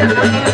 Thank you.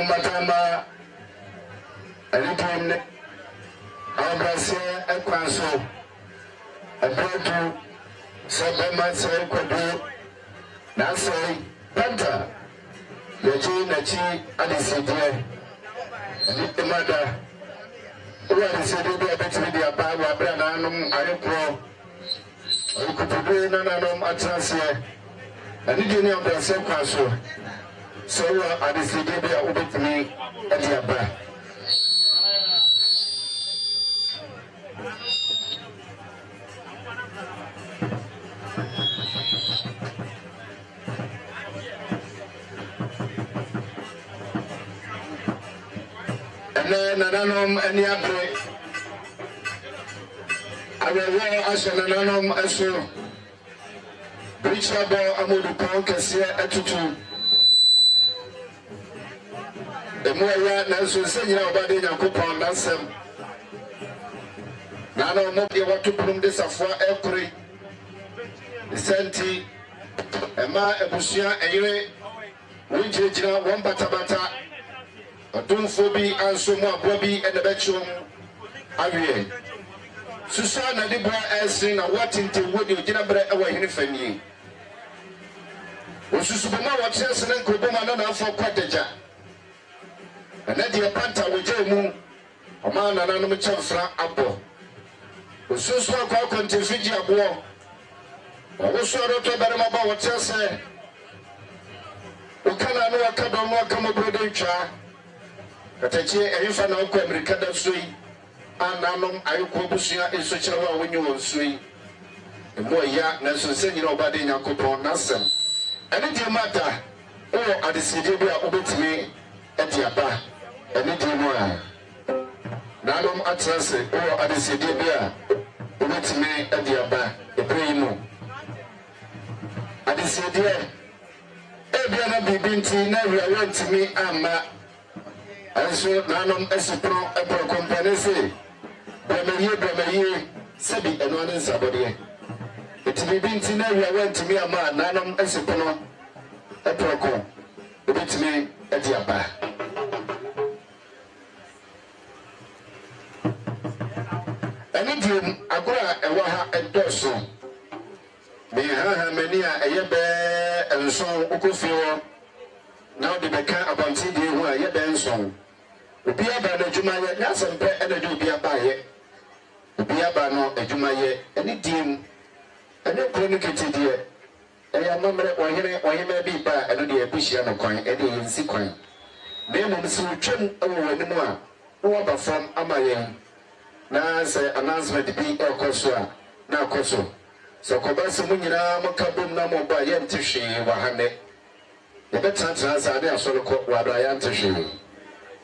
Matamba Alikin Abrase Ekwanso Abratu Sabema Sekwadu Nasai Panta Yachi Nachi Adisidia Imada Uwa Adisidia Betri Abawa Brananum Ayukro Ukutudu Nananum Atrasia Anidini Abrase Ekwanso so at the city be a bit me at your back. And then Nanum and Yabre. I will wear us an anonymous as well. Richard Amudu Poncasia attitude. The more Nancy saying about the Yakupon Nansem. Nano Mobi want to put this after every Senti, and my Ebusia, a year, which is one batabata, a Dunfobi, and so more Bobby and the bedroom. Arie Susana Dibra asking a what into wood you did bread away in Fanny. Susuma watches and Kubuma for Quataja. And then the Panta with Joe a man and animal fra apple. Susua Quack to Fiji a war. I was sure to Barama what you say. Ukana no Akadoma come aboard in Cha. But I cheer a infant of America Sui. And Nanum Ayukobusia is such a when you will sui. The more yak, Nelson said, you know, but in Yakupo Nassam. And it matter, oh, at the Sidibia obey me at Yaba. And it more. Nanum Atrase, oh, at the Sidibia obey me at Yaba, the primo. At the Sidia, Ebiana Bibinti never went to me, Amma. And so Nanum Esipro, a pro company. Bramaye, Sabi, and one in Sabody. It may be in I went to me a man, Nanum Esipono, a proco, with me at Yaba. An Indian Agua, a Waha, and Dorso. May have many a Yabe and so Ukufio. Now the Beka about CD who are Yaben song. Ubia by the Jumaya, Nasan Pet and the Dubia by it. Ubia no a Jumaye, any team, and then communicated here. I remember or he may be by another Bushiano coin, Eddie in sequin. Name of the Sultan over the Moa, who are from Amayan. na say announcement bi ekoso a na akoso so kobase mu nyina mo kabom na mo ba ye ntehwe wa hane ye betantana sa de asoro ko wa da ya ntehwe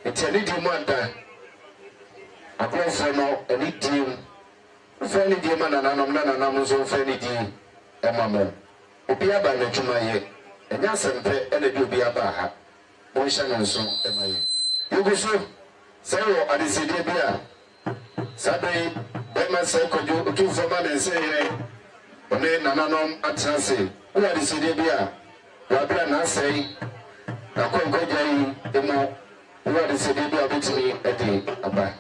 etani di mo anda akonfo no ani di fo ni di ma na nanom so fo ni di e mamo obi aba na twuma ye enya sempe ena bi obi aba ha bo hya no so e ma ye yuguso say wo adiside bia sabe bema say kojo otu fo ma na say ye one nananom atrase wo adiside bia wa bra na say na konkoja yi emo wo adiside bia betimi e de aba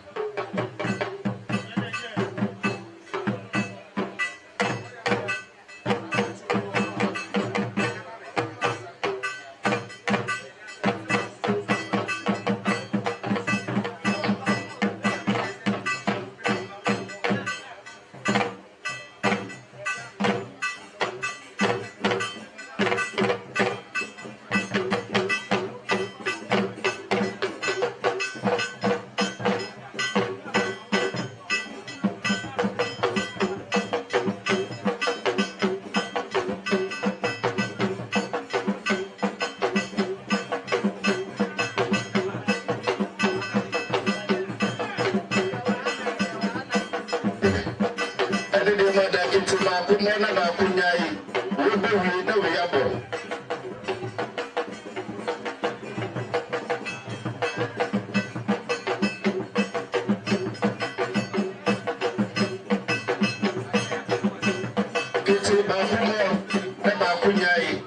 na na kunyai wo be wi na we yabo kiti ba kumo na ba kunyai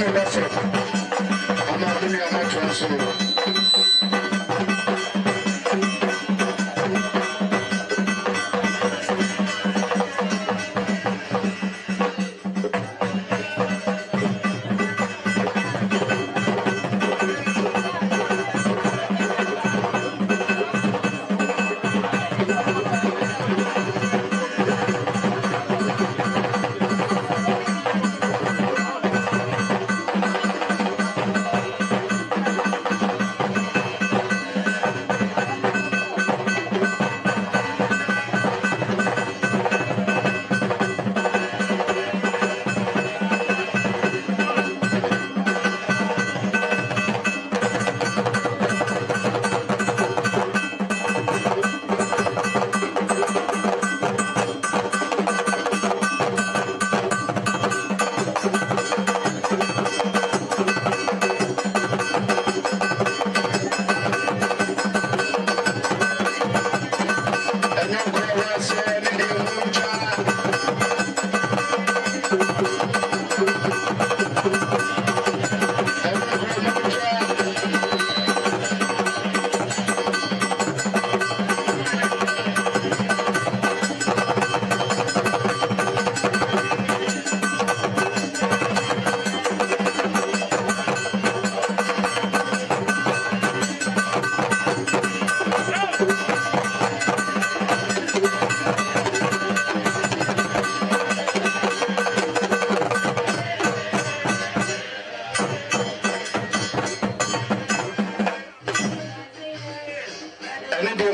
me buffer. I'm not doing a much also.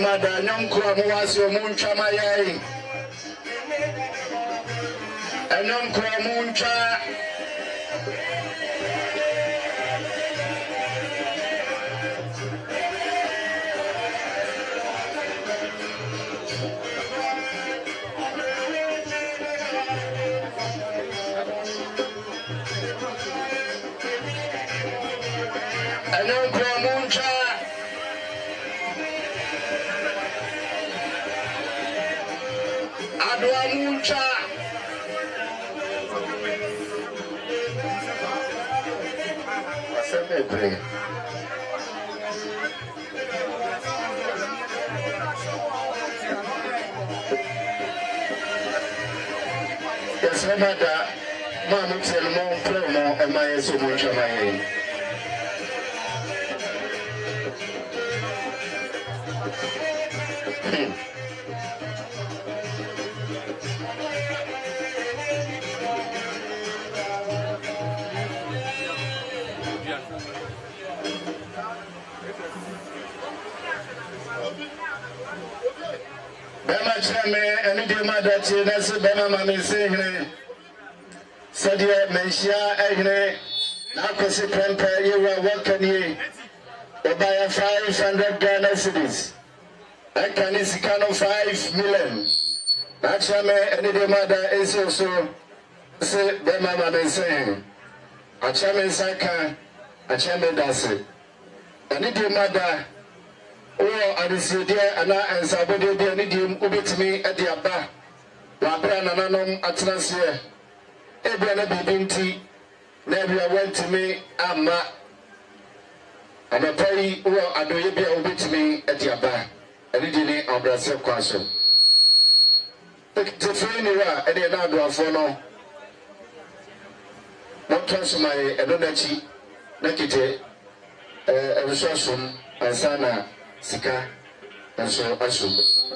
Mada nyonkura muwasi omuncha mayai nyonkura muncha nyonkura muncha Adwa muncha Asemebre Yasemada Mama Telmo Promo and my so much of my Bema chame eni de madati na se bema mame se hene sadia menhia ehne na kwese pempe yewa wakanie obaya 500 Ghana cedis akani sikano 5 million na chame eni de mada eso so se bema mame se hene achame saka achame dase eni de mada adisidia ana ansabode de ani dim obetimi ade aba wa bra nananom atnase ebia na bibinti na ebia wantimi ama adapai adoye bia obetimi ade aba ani dini abrase kwaso tefeni wa ede na adoafo no motosomai edonachi na kite ebisosom ansana Sika and so assume.